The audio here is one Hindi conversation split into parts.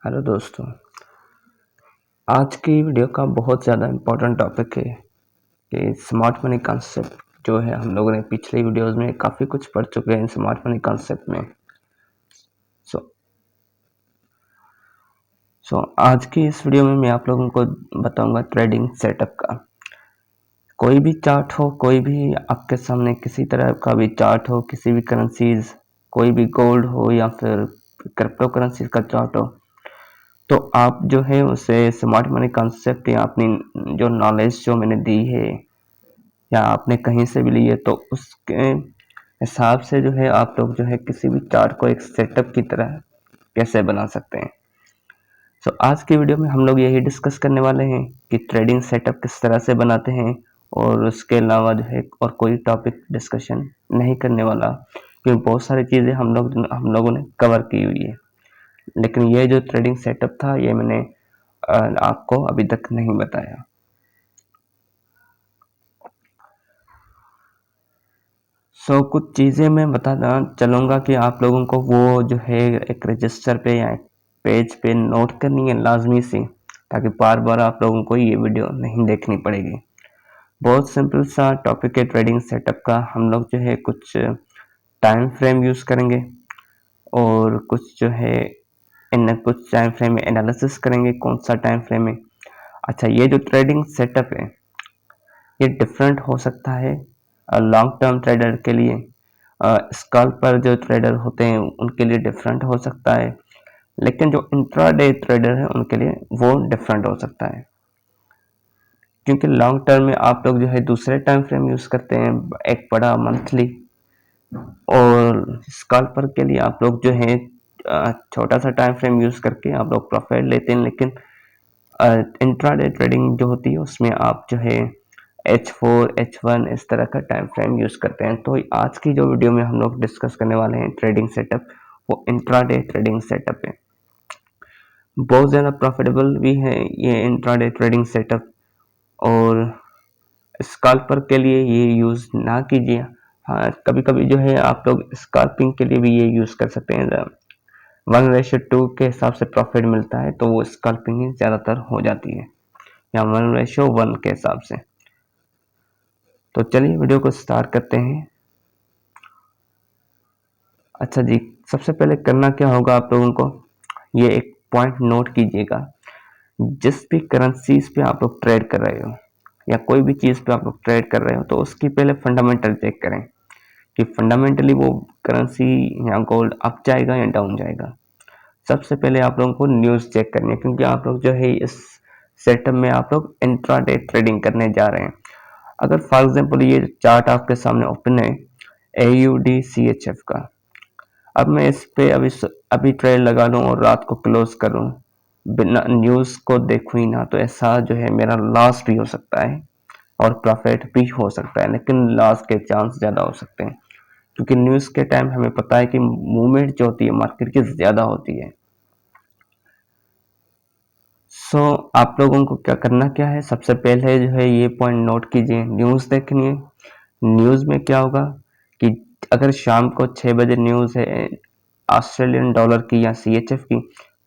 हेलो दोस्तों, आज की वीडियो का बहुत ज़्यादा इम्पोर्टेंट टॉपिक है कि स्मार्ट मनी कॉन्सेप्ट जो है। हम लोगों ने पिछले वीडियोस में काफ़ी कुछ पढ़ चुके हैं स्मार्ट मनी कॉन्सेप्ट में। सो आज की इस वीडियो में मैं आप लोगों को बताऊंगा ट्रेडिंग सेटअप का। कोई भी चार्ट हो, कोई भी आपके सामने किसी तरह का भी चार्ट हो, किसी भी करेंसीज, कोई भी गोल्ड हो या फिर क्रिप्टो करेंसीज का चार्ट हो, तो आप जो है उसे स्मार्ट मनी कॉन्सेप्ट या अपनी जो नॉलेज जो मैंने दी है या आपने कहीं से भी ली है, तो उसके हिसाब से जो है आप लोग जो है किसी भी चार्ट को एक सेटअप की तरह कैसे बना सकते हैं। आज की वीडियो में हम लोग यही डिस्कस करने वाले हैं कि ट्रेडिंग सेटअप किस तरह से बनाते हैं, और उसके अलावा जो है और कोई टॉपिक डिस्कशन नहीं करने वाला, क्योंकि बहुत सारी चीज़ें हम लोगों ने कवर की हुई है। लेकिन ये जो ट्रेडिंग सेटअप था ये मैंने आपको अभी तक नहीं बताया। कुछ चीज़ें मैं बताना चलूँगा कि आप लोगों को वो जो है एक रजिस्टर पे या एक पेज पे नोट करनी है लाजमी सी, ताकि बार बार आप लोगों को ये वीडियो नहीं देखनी पड़ेगी। बहुत सिंपल सा टॉपिक है ट्रेडिंग सेटअप का। हम लोग जो है कुछ टाइम फ्रेम यूज़ करेंगे और कुछ जो है इन कुछ टाइम फ्रेम में एनालिसिस करेंगे कौन सा टाइम फ्रेम है। अच्छा, ये जो ट्रेडिंग सेटअप है ये डिफरेंट हो सकता है लॉन्ग टर्म ट्रेडर के लिए। स्कैल्पर जो ट्रेडर होते हैं उनके लिए डिफरेंट हो सकता है, लेकिन जो इंट्राडे ट्रेडर है उनके लिए वो डिफरेंट हो सकता है, क्योंकि लॉन्ग टर्म में आप लोग जो है दूसरे टाइम फ्रेम यूज़ करते हैं, एक बड़ा मंथली, और स्कैल्पर के लिए आप लोग जो है छोटा सा टाइम फ्रेम यूज़ करके आप लोग प्रॉफिट लेते हैं। लेकिन इंट्राडे ट्रेडिंग जो होती है उसमें आप जो है H4, H1 इस तरह का टाइम फ्रेम यूज़ करते हैं। तो आज की जो वीडियो में हम लोग डिस्कस करने वाले हैं ट्रेडिंग सेटअप, वो इंट्राडे ट्रेडिंग सेटअप है। बहुत ज़्यादा प्रॉफिटेबल भी है ये इंट्राडे ट्रेडिंग सेटअप, और स्कैल्पर के लिए ये यूज़ ना कीजिए। हाँ, कभी कभी जो है आप लोग स्कैल्पिंग के लिए भी ये यूज़ कर सकते हैं। 1:2 के हिसाब से प्रॉफिट मिलता है तो वो स्कैल्पिंग ही ज़्यादातर हो जाती है, या 1:1 के हिसाब से। तो चलिए वीडियो को स्टार्ट करते हैं। अच्छा जी, सबसे पहले करना क्या होगा आप लोगों को, ये एक पॉइंट नोट कीजिएगा। जिस भी करेंसीज पे आप लोग ट्रेड कर रहे हो या कोई भी चीज़ पे आप लोग ट्रेड कर रहे हो, तो उसकी पहले फंडामेंटल चेक करें कि फंडामेंटली वो करेंसी या गोल्ड अप जाएगा या डाउन जाएगा। सबसे पहले आप लोगों को न्यूज़ चेक करनी है, क्योंकि आप लोग जो है इस सेटअप में आप लोग इंट्राडे ट्रेडिंग करने जा रहे हैं। अगर फॉर एग्जांपल ये चार्ट आपके सामने ओपन है AUDCHF का, अब मैं इस पे अभी ट्रेड लगा लूँ और रात को क्लोज करूँ बिना न्यूज़ को देखूँ ही ना, तो ऐसा जो है मेरा लॉस भी हो सकता है और प्रॉफिट भी हो सकता है, लेकिन लॉस के चांस ज़्यादा हो सकते हैं, क्योंकि न्यूज़ के टाइम हमें पता है कि मूवमेंट जो होती है मार्केट की ज़्यादा होती है। आप लोगों को क्या है, सबसे पहले जो है ये पॉइंट नोट कीजिए, न्यूज़ देखनी है। न्यूज़ में क्या होगा कि अगर शाम को 6 बजे न्यूज़ है ऑस्ट्रेलियन डॉलर की या CHF की,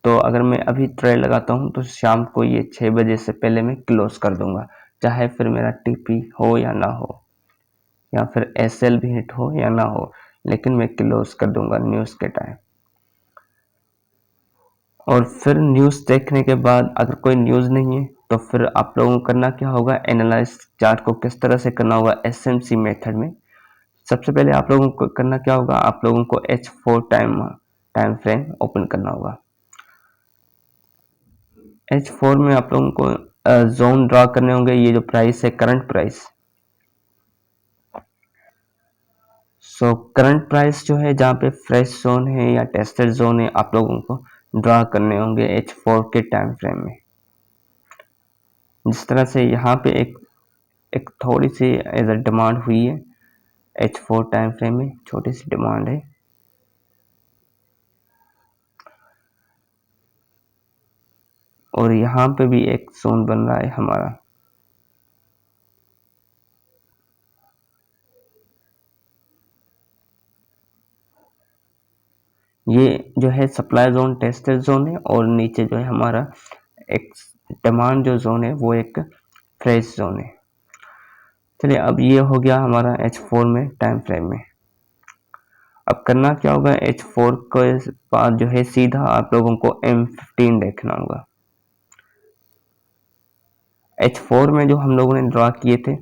तो अगर मैं अभी ट्रेड लगाता हूँ तो शाम को ये 6 बजे से पहले मैं क्लोज कर दूंगा, चाहे फिर मेरा TP हो या ना हो, या फिर SL भी हिट हो या ना हो, लेकिन मैं क्लोज कर दूंगा न्यूज़ के टाइम। और फिर न्यूज़ देखने के बाद अगर कोई न्यूज़ नहीं है तो फिर आप लोगों को करना क्या होगा, एनालाइज चार्ट को किस तरह से करना होगा SMC मेथड में। सबसे पहले आप लोगों को करना क्या होगा, आप लोगों को H4 टाइम फ्रेम ओपन करना होगा। H4 में आप लोगों को जोन ड्रा करने होंगे, ये जो प्राइस है करंट प्राइस। करंट प्राइस जो है जहाँ पे फ्रेश जोन है या टेस्टेड जोन है, आप लोगों को ड्रा करने होंगे H4 के टाइम फ्रेम में। जिस तरह से यहाँ पे एक थोड़ी सी एज अ डिमांड हुई है, H4 टाइम फ्रेम में छोटी सी डिमांड है, और यहाँ पे भी एक जोन बन रहा है हमारा। ये जो है सप्लाई जोन टेस्टेड जोन है और नीचे जो है हमारा एक डिमांड जो जोन है वो एक फ्रेश जोन है। चलिए अब ये हो गया हमारा H4 में टाइम फ्रेम में। अब करना क्या होगा, H4 के बाद जो है सीधा आप लोगों को M15 देखना होगा। H4 में जो हम लोगों ने ड्रा किए थे,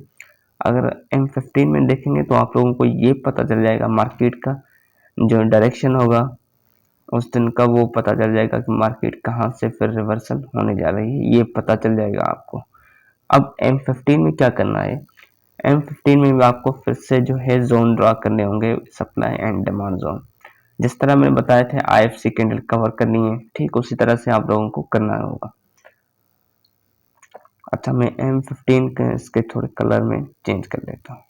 अगर M15 में देखेंगे तो आप लोगों को ये पता चल जाएगा मार्केट का जो डायरेक्शन होगा उस दिन का, वो पता चल जाएगा कि मार्केट कहाँ से फिर रिवर्सल होने जा रही है, ये पता चल जाएगा आपको। अब M15 में क्या करना है, M15 में भी आपको फिर से जो है जोन ड्रा करने होंगे, सप्लाई एंड डिमांड जोन। जिस तरह मैंने बताया था IFC कैंडल कवर करनी है, ठीक उसी तरह से आप लोगों को करना होगा। अच्छा, मैं M15 के इसके थोड़े कलर में चेंज कर लेता हूँ।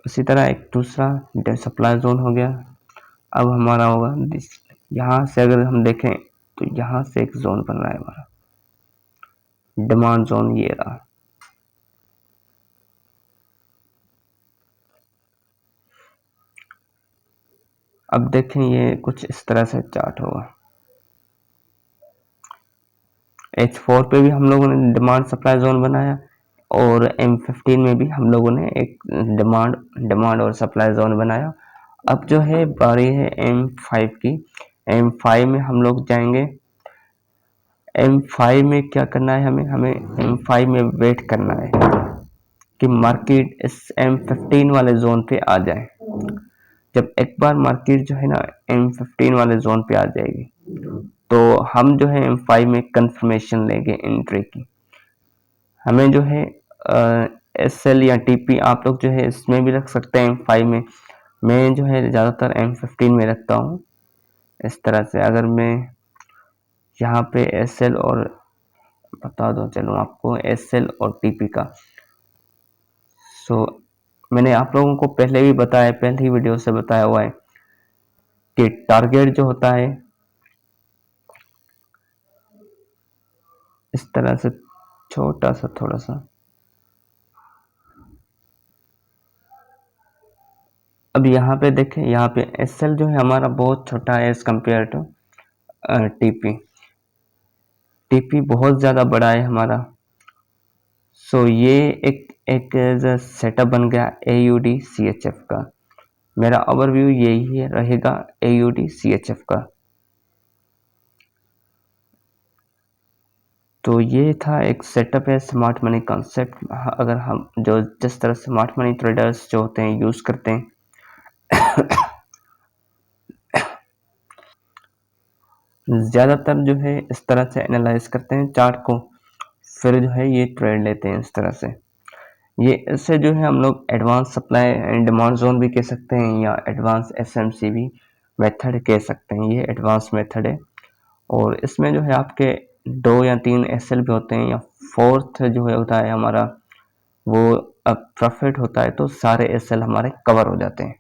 उसी तरह एक दूसरा सप्लाई जोन हो गया। अब हमारा होगा यहाँ से अगर हम देखें तो यहाँ से एक जोन बन रहा है हमारा डिमांड जोन, ये रहा। अब देखें ये कुछ इस तरह से चार्ट होगा। H4 पे भी हम लोगों ने डिमांड सप्लाई जोन बनाया और M15 में भी हम लोगों ने एक डिमांड और सप्लाई जोन बनाया। अब जो है बारी है M5 की। M5 में हम लोग जाएंगे। M5 में क्या करना है, हमें M5 में वेट करना है कि मार्केट इस M15 वाले जोन पे आ जाए। जब एक बार मार्केट जो है ना M15 वाले जोन पे आ जाएगी तो हम जो है M5 में कंफर्मेशन लेंगे एंट्री की। हमें जो है SL या TP आप लोग जो है इसमें भी रख सकते हैं M5 में। मैं जो है ज़्यादातर M15 में रखता हूँ। इस तरह से अगर मैं यहाँ पे SL और बता दो, चलो आपको SL और TP का। मैंने आप लोगों को पहले भी बताया, पहली वीडियो से बताया हुआ है कि टारगेट जो होता है इस तरह से छोटा सा, थोड़ा सा। अब यहाँ पे देखें, यहाँ पे SL जो है हमारा बहुत छोटा है एज कम्पेयर टू TP बहुत ज़्यादा बड़ा है हमारा। ये एक सेटअप बन गया AUD CHF का। मेरा ओवरव्यू यही रहेगा AUD CHF का। तो ये था एक सेटअप है स्मार्ट मनी कॉन्सेप्ट। अगर हम जो जिस तरह स्मार्ट मनी ट्रेडर्स जो होते हैं यूज़ करते हैं ज़्यादातर जो है इस तरह से एनालाइज करते हैं चार्ट को, फिर जो है ये ट्रेड लेते हैं इस तरह से। ये इससे जो है हम लोग advance supply and demand zone भी कह सकते हैं या एडवांस SMC मेथड कह सकते हैं। ये एडवांस मेथड है और इसमें जो है आपके 2 या 3 SL भी होते हैं या फोर्थ जो है होता है हमारा वो प्रॉफिट होता है, तो सारे SL हमारे कवर हो जाते हैं।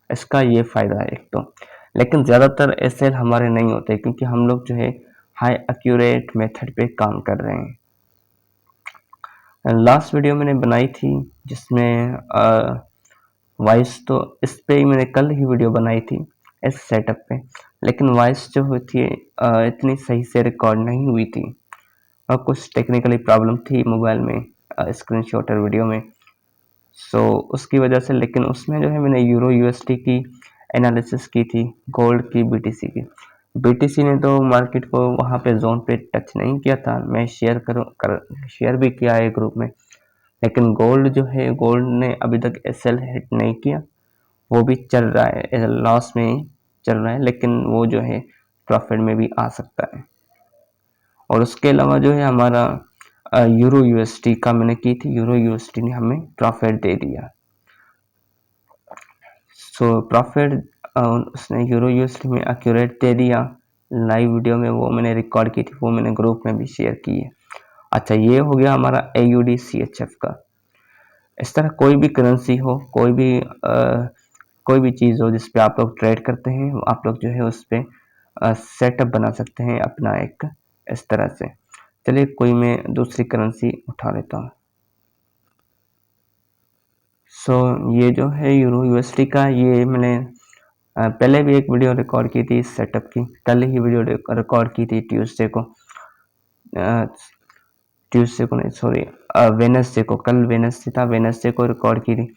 इसका ये फ़ायदा है एक तो। लेकिन ज़्यादातर SL हमारे नहीं होते क्योंकि हम लोग जो है हाई एक्यूरेट मेथड पे काम कर रहे हैं। लास्ट वीडियो मैंने बनाई थी जिसमें वॉइस, तो इस पे ही मैंने कल ही वीडियो बनाई थी इस सेटअप पे, लेकिन वॉइस जो हुई थी इतनी सही से रिकॉर्ड नहीं हुई थी और कुछ टेक्निकली प्रॉब्लम थी मोबाइल में स्क्रीनशॉटर वीडियो में। उसकी वजह से, लेकिन उसमें जो है मैंने यूरो USD की एनालिसिस की थी, गोल्ड की, BTC की। BTC ने तो मार्केट को वहाँ पे जोन पे टच नहीं किया था, मैं शेयर भी किया है ग्रुप में। लेकिन गोल्ड जो है, गोल्ड ने अभी तक SL हिट नहीं किया, वो भी चल रहा है, लॉस में ही चल रहा है, लेकिन वो जो है प्रॉफिट में भी आ सकता है। और उसके अलावा जो है हमारा यूरो USD का मैंने की थी, यूरो USD ने हमें प्रॉफिट दे दिया। प्रॉफिट उसने यूरो USD में एक्यूरेट दे दिया। लाइव वीडियो में वो मैंने रिकॉर्ड की थी, वो मैंने ग्रुप में भी शेयर की है। अच्छा, ये हो गया हमारा AUD CHF का। इस तरह कोई भी करेंसी हो, कोई भी चीज़ हो जिस पे आप लोग ट्रेड करते हैं, आप लोग जो है उस पे सेटअप बना सकते हैं अपना एक, इस तरह से। चलिए कोई मैं दूसरी करेंसी उठा लेता हूँ। सो ये जो है यूरो यूएसडी का, ये मैंने पहले भी एक वीडियो रिकॉर्ड की थी इस सेटअप की, कल ही वीडियो रिकॉर्ड की थी ट्यूसडे को, ट्यूसडे को नहीं सॉरी वेनसडे को, कल वेनसडे था, वेनसडे को रिकॉर्ड की थी,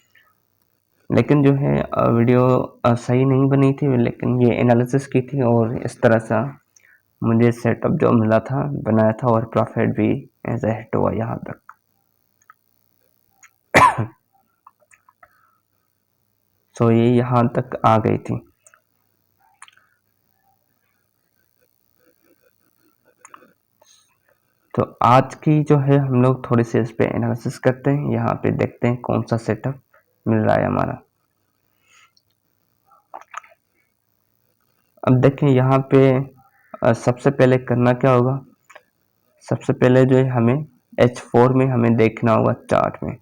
लेकिन जो है वीडियो सही नहीं बनी थी, लेकिन ये एनालिसिस की थी और इस तरह सा मुझे सेटअप जो मिला था बनाया था और प्रॉफिट भी एज ए हिट हुआ यहाँ तक। सो ये यहाँ तक आ गई थी। तो आज की जो है हम लोग थोड़ी सी इस पे एनालिसिस करते हैं, यहाँ पे देखते हैं कौन सा सेटअप मिल रहा है हमारा। अब देखें यहाँ पे सबसे पहले करना क्या होगा, सबसे पहले जो है हमें H4 में हमें देखना होगा चार्ट में।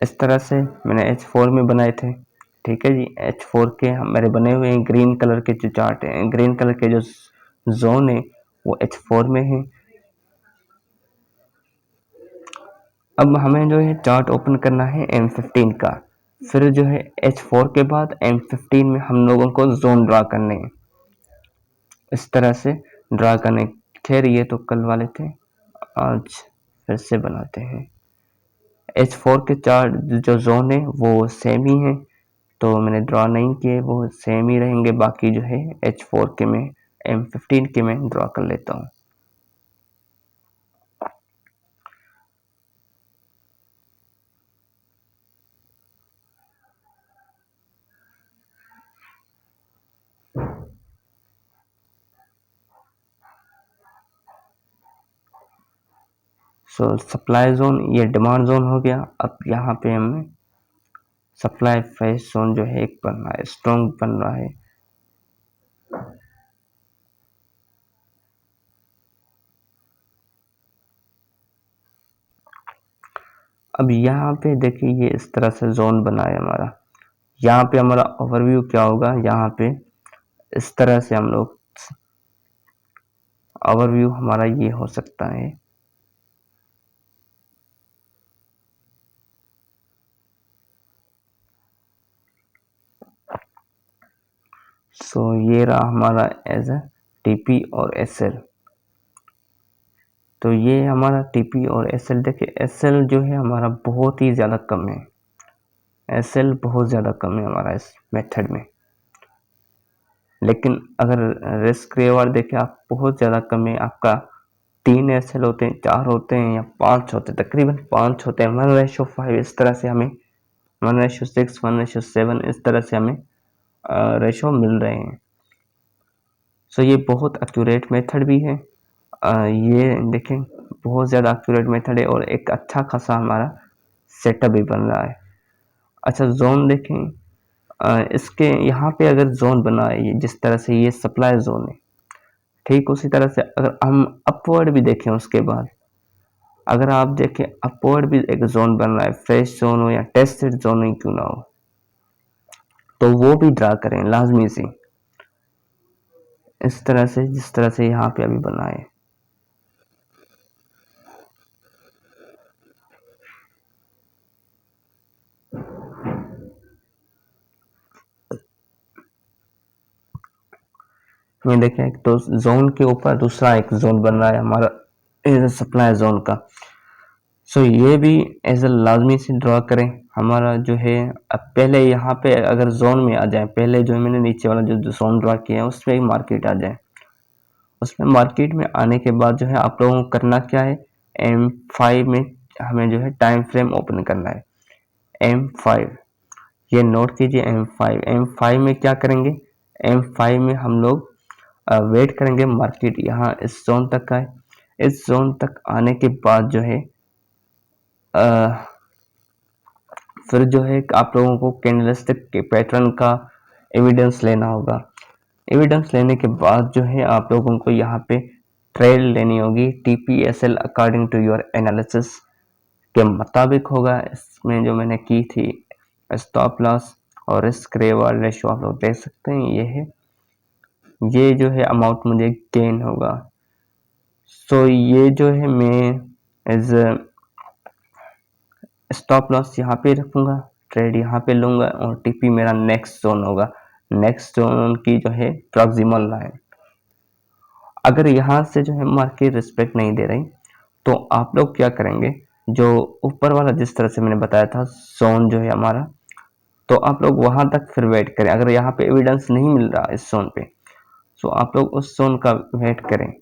इस तरह से मैंने H4 में बनाए थे, ठीक है जी। H4 के हमारे बने हुए हैं, ग्रीन कलर के जो चार्ट हैं, ग्रीन कलर के जो जोन है वो H4 में है। अब हमें जो है चार्ट ओपन करना है M15 का, फिर जो है H4 के बाद M15 में हम लोगों को जोन ड्रा करने हैं, इस तरह से ड्रा करने। खैर ये तो कल वाले थे, आज फिर से बनाते हैं। H4 के चार्ट जो जोन है वो सेम ही है, तो मैंने ड्रा नहीं किए, वो सेम ही रहेंगे। बाकी जो है H4 के में M15 के में ड्रा कर लेता हूँ। सो सप्लाई जोन ये डिमांड जोन हो गया। अब यहाँ पे हमें सप्लाई फेस जोन जो है एक बन रहा है, स्ट्रॉन्ग बन रहा है। अब यहाँ पे देखिए ये इस तरह से जोन बना है हमारा। यहाँ पे हमारा ओवरव्यू क्या होगा, यहाँ पे इस तरह से हम लोग ओवरव्यू हमारा ये हो सकता है। सो ये रहा हमारा एज ए टीपी और एसएल। तो ये हमारा टीपी और एसएल, देखिए एसएल जो है हमारा बहुत ही ज़्यादा कम है, एसएल बहुत ज़्यादा कम है हमारा इस मेथड में। लेकिन अगर रिस्क रिवॉर्ड देखें आप, बहुत ज़्यादा कम है आपका। 3 एसएल होते हैं, 4 होते हैं या 5 होते हैं, तकरीबन 5 होते हैं। 1:5 इस तरह से हमें, 1:6, 1:7 इस तरह से हमें रेशो मिल रहे हैं। सो ये बहुत एक्यूरेट मेथड भी है। ये देखें बहुत ज़्यादा एक्यूरेट मेथड है और एक अच्छा खासा हमारा सेटअप भी बन रहा है। अच्छा जोन देखें, इसके यहाँ पे अगर जोन बना है जिस तरह से ये सप्लाई जोन है, ठीक उसी तरह से अगर हम अपवर्ड भी देखें, उसके बाद अगर आप देखें अपवर्ड भी एक जोन बन रहा है, फ्रेश जोन हो या टेस्टेड जोन ही क्यों ना हो, तो वो भी ड्रा करें लाजमी से, इस तरह से जिस तरह से यहाँ पे अभी बना है। ये देखें एक तो जोन के ऊपर दूसरा एक जोन बन रहा है हमारा एज सप्लाई जोन का। सो ये भी एज ए लाजमी से ड्रा करें हमारा जो है। अब पहले यहाँ पे अगर जोन में आ जाए, पहले जो मैंने नीचे वाला जो जोन ड्रा किया है उसमें ही मार्केट आ जाए, उसमें मार्केट में आने के बाद जो है आप लोगों को करना क्या है, M5 में हमें जो है टाइम फ्रेम ओपन करना है। M5 ये नोट कीजिए, M5 में क्या करेंगे, M5 में हम लोग वेट करेंगे मार्केट यहाँ इस जोन तक आए। इस जोन तक आने के बाद जो है फिर जो है आप लोगों को कैंडलस्टिक के पैटर्न का एविडेंस लेना होगा। एविडेंस लेने के बाद जो है आप लोगों को यहाँ पे ट्रेल लेनी होगी, TPSL according to your analysis के मुताबिक होगा। इसमें जो मैंने की थी स्टॉप लॉस और रिस्क रिवॉर्ड रेशो आप लोग देख सकते हैं, ये है, ये जो है अमाउंट मुझे गेन होगा। सो ये जो है मैं एज स्टॉप लॉस यहाँ पे रखूंगा, ट्रेड यहाँ पे लूंगा और टीपी मेरा नेक्स्ट जोन होगा, नेक्स्ट जोन की जो है प्रॉक्सिमल लाइन। अगर यहाँ से जो है मार्केट रिस्पेक्ट नहीं दे रही तो आप लोग क्या करेंगे, जो ऊपर वाला जिस तरह से मैंने बताया था जोन जो है हमारा, तो आप लोग वहां तक फिर वेट करें। अगर यहाँ पे एविडेंस नहीं मिल रहा इस जोन पे तो आप लोग उस जोन का वेट करें,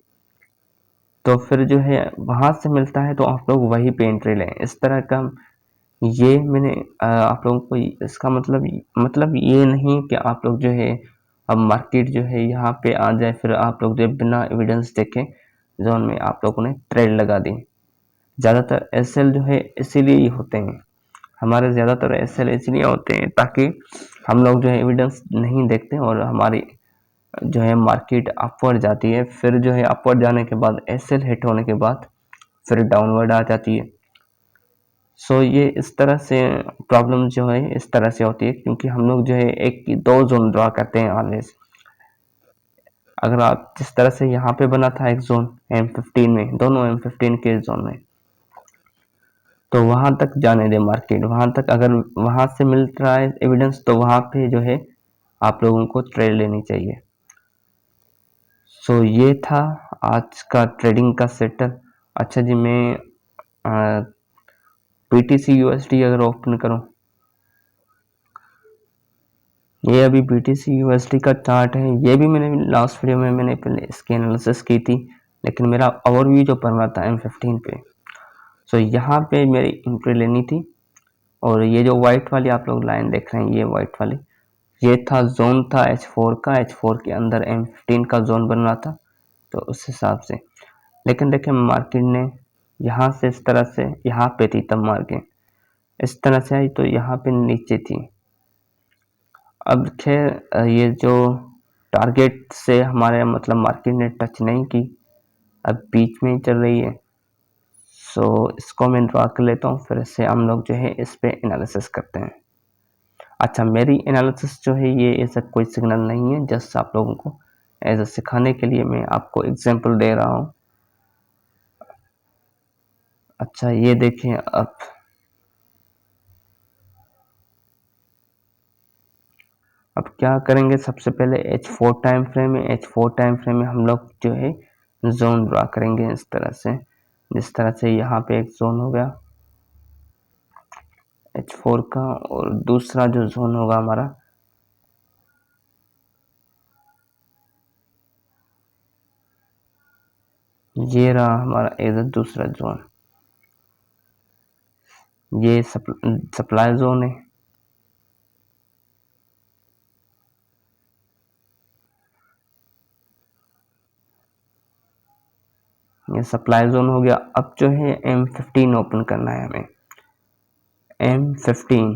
तो फिर जो है वहां से मिलता है तो आप लोग वही पे एंट्री लें। इस तरह का ये मैंने आप लोगों को इसका मतलब ये नहीं कि आप लोग जो है अब मार्केट जो है यहाँ पे आ जाए फिर आप लोग जो बिना एविडेंस देखे जोन में आप लोगों ने ट्रेड लगा दी। ज़्यादातर एसएल जो है इसीलिए ही होते हैं, हमारे ज़्यादातर एसएल इसलिए होते हैं ताकि हम लोग जो है एविडेंस नहीं देखते और हमारी जो है मार्केट अपवर्ड जाती है, फिर जो है अपवर्ड जाने के बाद एसएल हिट होने के बाद फिर डाउनवर्ड आ जाती है। सो ये इस तरह से प्रॉब्लम जो है इस तरह से होती है क्योंकि हम लोग जो है एक दो जोन ड्रा करते हैं ऑलवेज। अगर आप जिस तरह से यहाँ पे बना था एक जोन M15 में, दोनों M15 के जोन में, तो वहां तक जाने दे मार्केट, वहां तक अगर वहां से मिल रहा है एविडेंस तो वहां पे जो है आप लोगों को ट्रेड लेनी चाहिए। सो ये था आज का ट्रेडिंग का सेटअप। अच्छा जी, मैं BTC USD अगर ओपन करूं, ये अभी BTC USD का चार्ट है, ये भी मैंने लास्ट वीडियो में मैंने पहले इसकी एनालिसिस की थी, लेकिन मेरा ओवरव्यू जो पढ़ना था M15 पे। सो यहाँ पे मेरी एंट्री लेनी थी और ये जो व्हाइट वाली आप लोग लाइन देख रहे हैं, ये व्हाइट वाली, ये था जोन था H4 का, H4 के अंदर M15 का जोन बन रहा था, तो उस हिसाब से। लेकिन देखें मार्केट ने यहाँ से इस तरह से यहाँ पे थी, तब मार्केट इस तरह से आई तो यहाँ पे नीचे थी। अब खैर ये जो टारगेट से हमारे मार्केट ने टच नहीं की, अब बीच में ही चल रही है। सो इसको मैं ड्रा कर लेता हूँ, फिर से हम लोग जो है इस पे एनालिसिस करते हैं। अच्छा, मेरी एनालिसिस जो है ये ऐसा कोई सिग्नल नहीं है, जस्ट आप लोगों को एज सिखाने के लिए मैं आपको एग्जांपल दे रहा हूँ। अच्छा ये देखें, अब क्या करेंगे, सबसे पहले H4 टाइम फ्रेम में, H4 टाइम फ्रेम में हम लोग जो है जोन ड्रा करेंगे इस तरह से, जिस तरह से यहाँ पे एक जोन हो गया H4 का, और दूसरा जो जोन होगा हमारा ये रहा हमारा एज दूसरा जोन, ये सप्लाई जोन है। ये सप्लाई जोन हो गया। अब जो है M15 ओपन करना है हमें, M15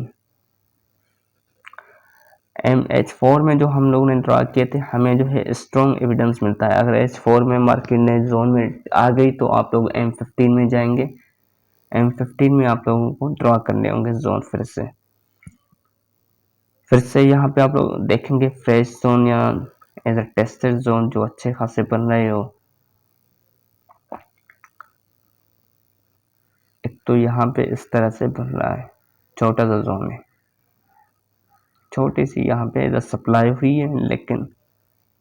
H4 में जो हम लोगों ने ड्रा किए थे, हमें जो है स्ट्रॉन्ग एविडेंस मिलता है। अगर H4 में मार्केट ने जोन में आ गई तो आप लोग M15 में जाएंगे, M15 में आप लोगों को ड्रा करने होंगे जोन। फिर से यहाँ पे आप लोग देखेंगे फ्रेश जोन या एज अ टेस्टेड जोन जो अच्छे खासे बन रहे हो। एक तो यहाँ पे इस तरह से बन रहा है, छोटा सा जोन है, छोटी सी यहाँ पे एज सप्लाई हुई है, लेकिन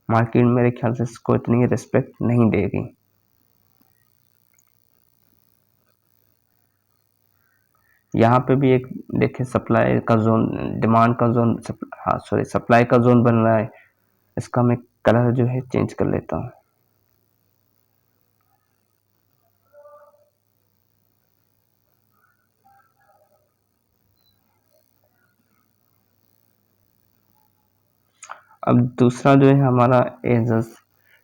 मार्केट मेरे ख्याल से इसको इतनी रिस्पेक्ट नहीं देगी। यहाँ पे भी एक देखे सप्लाई का जोन, डिमांड का जोन, हाँ सॉरी सप्लाई का जोन बन रहा है। इसका मैं कलर जो है चेंज कर लेता हूँ। अब दूसरा जो है हमारा एज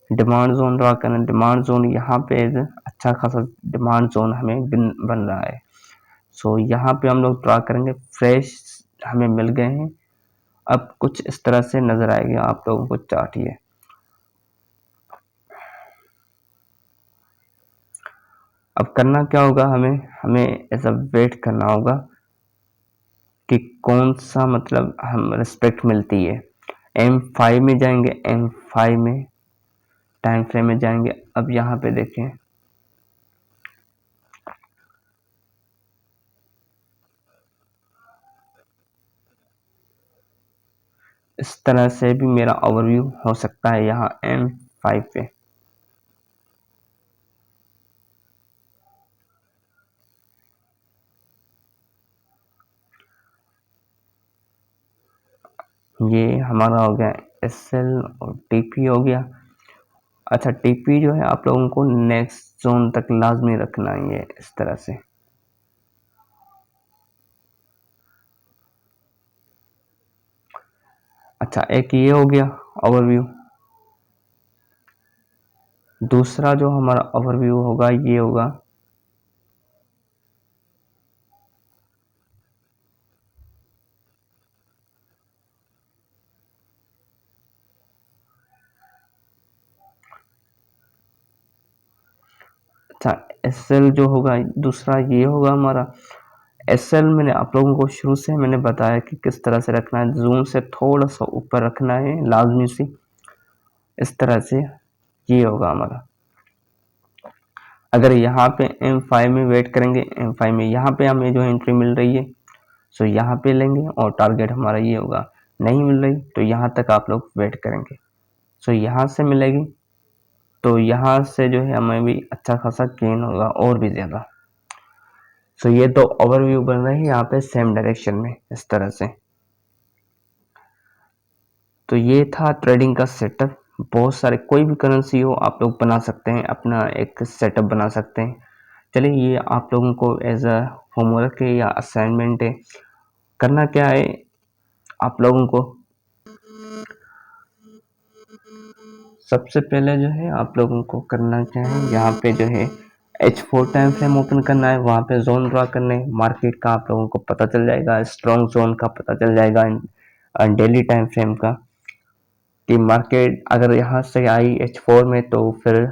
डिमांड जोन ड्रा करना। डिमांड जोन यहाँ पे एज अच्छा खासा डिमांड जोन हमें बन रहा है। सो यहाँ पे हम लोग ड्रा करेंगे, फ्रेश हमें मिल गए हैं। अब कुछ इस तरह से नजर आएगा आप लोगों को चार्ट। ये अब करना क्या होगा, हमें ऐसा वेट करना होगा कि कौन सा हम रिस्पेक्ट मिलती है। M5 में जाएंगे, M5 में टाइम फ्रेम में जाएंगे। अब यहाँ पे देखें, इस तरह से भी मेरा ओवरव्यू हो सकता है यहाँ M5 पे। ये हमारा हो गया SL और TP हो गया। अच्छा, TP जो है आप लोगों को नेक्स्ट जोन तक लाजमी रखना है, ये इस तरह से। अच्छा, एक ये हो गया ओवरव्यू। दूसरा जो हमारा ओवरव्यू होगा ये होगा अच्छा, SL जो होगा दूसरा ये होगा हमारा। SL मैंने आप लोगों को शुरू से मैंने बताया कि किस तरह से रखना है, जूम से थोड़ा सा ऊपर रखना है लाजमी सी, इस तरह से ये होगा हमारा। अगर यहाँ पे M5 में वेट करेंगे, M5 में यहाँ पे हमें जो एंट्री मिल रही है सो यहाँ पे लेंगे और टारगेट हमारा ये होगा। नहीं मिल रही तो यहाँ तक आप लोग वेट करेंगे। सो यहाँ से मिलेगी तो यहाँ से जो है हमें भी अच्छा खासा गेन होगा और भी ज़्यादा। सो ये तो ओवरव्यू बन रहा है यहाँ पे सेम डायरेक्शन में इस तरह से। तो ये था ट्रेडिंग का सेटअप। बहुत सारे कोई भी करेंसी हो आप लोग बना सकते हैं, अपना एक सेटअप बना सकते हैं। चलिए, ये आप लोगों को एज अ होमवर्क है या असाइनमेंट है। करना क्या है आप लोगों को, सबसे पहले जो है आप लोगों को करना क्या है, यहाँ पे जो है H4 टाइम फ्रेम ओपन करना है, वहाँ पे जोन ड्रा करने है। मार्केट का आप लोगों को पता चल जाएगा, स्ट्रॉन्ग जोन का पता चल जाएगा, डेली टाइम फ्रेम का, कि मार्केट अगर यहाँ से आई H4 में तो फिर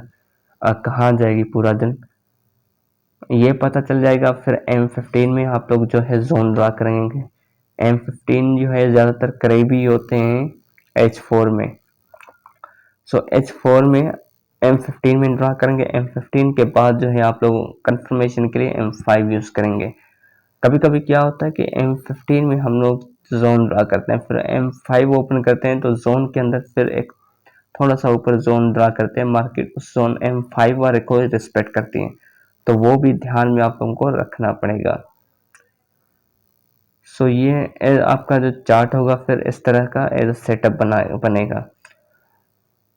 कहाँ जाएगी पूरा दिन, ये पता चल जाएगा। फिर M15 में आप लोग जो है जोन ड्रा करेंगे। M15 जो है ज़्यादातर करीबी होते हैं H4 में। सो H4 में M15 में ड्रा करेंगे। M15 के बाद जो है आप लोग कंफर्मेशन के लिए M5 यूज़ करेंगे। कभी कभी क्या होता है कि M15 में हम लोग जोन ड्रा करते हैं, फिर M5 ओपन करते हैं तो जोन के अंदर फिर एक थोड़ा सा ऊपर जोन ड्रा करते हैं। मार्केट उस जोन M5 वाले को रिस्पेक्ट करती है, तो वो भी ध्यान में आप लोगों को रखना पड़ेगा। सो ये आपका जो चार्ट होगा फिर इस तरह का एज सेटअप बनेगा।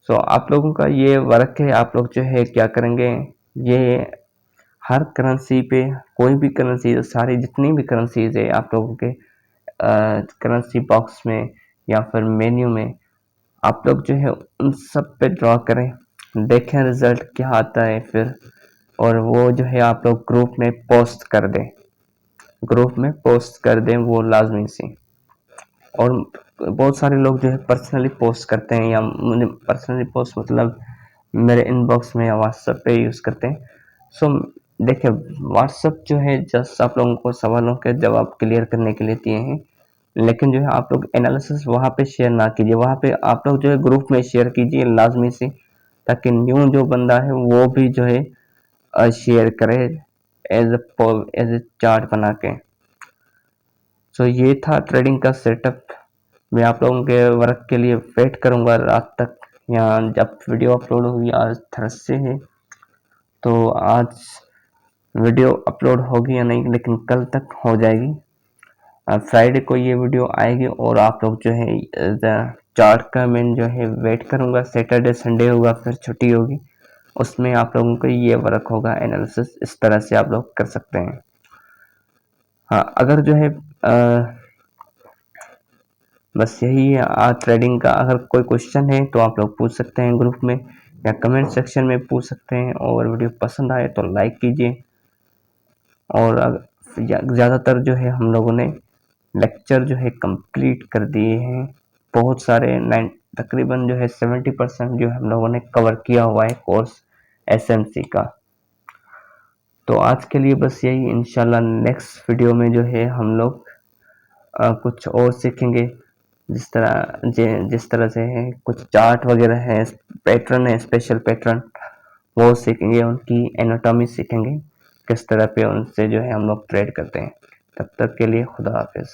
सो आप लोगों का ये वर्क है, आप लोग जो है क्या करेंगे, ये हर करेंसी पे कोई भी करेंसी, सारी जितनी भी करेंसीज है आप लोगों के करेंसी बॉक्स में या फिर मेन्यू में, आप लोग जो है उन सब पे ड्रॉ करें, देखें रिजल्ट क्या आता है फिर, और वो जो है आप लोग ग्रुप में पोस्ट कर दें, ग्रुप में पोस्ट कर दें वो लाजमी सी। और बहुत सारे लोग जो है पर्सनली पोस्ट करते हैं, या मुझे पर्सनली पोस्ट मतलब मेरे इनबॉक्स में या व्हाट्सएप पे यूज़ करते हैं। सो देखिए, व्हाट्सएप जो है जस्ट आप लोगों को सवालों के जवाब क्लियर करने के लिए दिए हैं, लेकिन जो है आप लोग एनालिसिस वहाँ पे शेयर ना कीजिए, वहाँ पे आप लोग जो है ग्रुप में शेयर कीजिए लाजमी से, ताकि न्यू जो बंदा है वो भी जो है शेयर करे एज ए चार्ट बना के। सो ये था ट्रेडिंग का सेटअप। मैं आप लोगों के वर्क के लिए वेट करूंगा रात तक, या जब वीडियो अपलोड होगी। आज थर्सडे है तो आज वीडियो अपलोड होगी या नहीं, लेकिन कल तक हो जाएगी। फ्राइडे को ये वीडियो आएगी और आप लोग जो है चार्ट का मैं जो है वेट करूंगा। सैटरडे संडे होगा फिर छुट्टी होगी, उसमें आप लोगों को ये वर्क होगा एनालिसिस, इस तरह से आप लोग कर सकते हैं। हाँ, अगर जो है बस यही है आज ट्रेडिंग का। अगर कोई क्वेश्चन है तो आप लोग पूछ सकते हैं ग्रुप में या कमेंट सेक्शन में पूछ सकते हैं, और वीडियो पसंद आए तो लाइक कीजिए। और ज़्यादातर जो है हम लोगों ने लेक्चर जो है कंप्लीट कर दिए हैं, बहुत सारे तकरीबन जो है 70% जो हम लोगों ने कवर किया हुआ है कोर्स SMC का। तो आज के लिए बस यही, इंशाल्लाह नेक्स्ट वीडियो में जो है हम लोग कुछ और सीखेंगे। जिस तरह से है कुछ चार्ट वगैरह है, पैटर्न है, स्पेशल पैटर्न वो सीखेंगे, उनकी एनाटॉमी सीखेंगे, किस तरह पे उनसे जो है हम लोग ट्रेड करते हैं। तब तक के लिए खुदा हाफिज।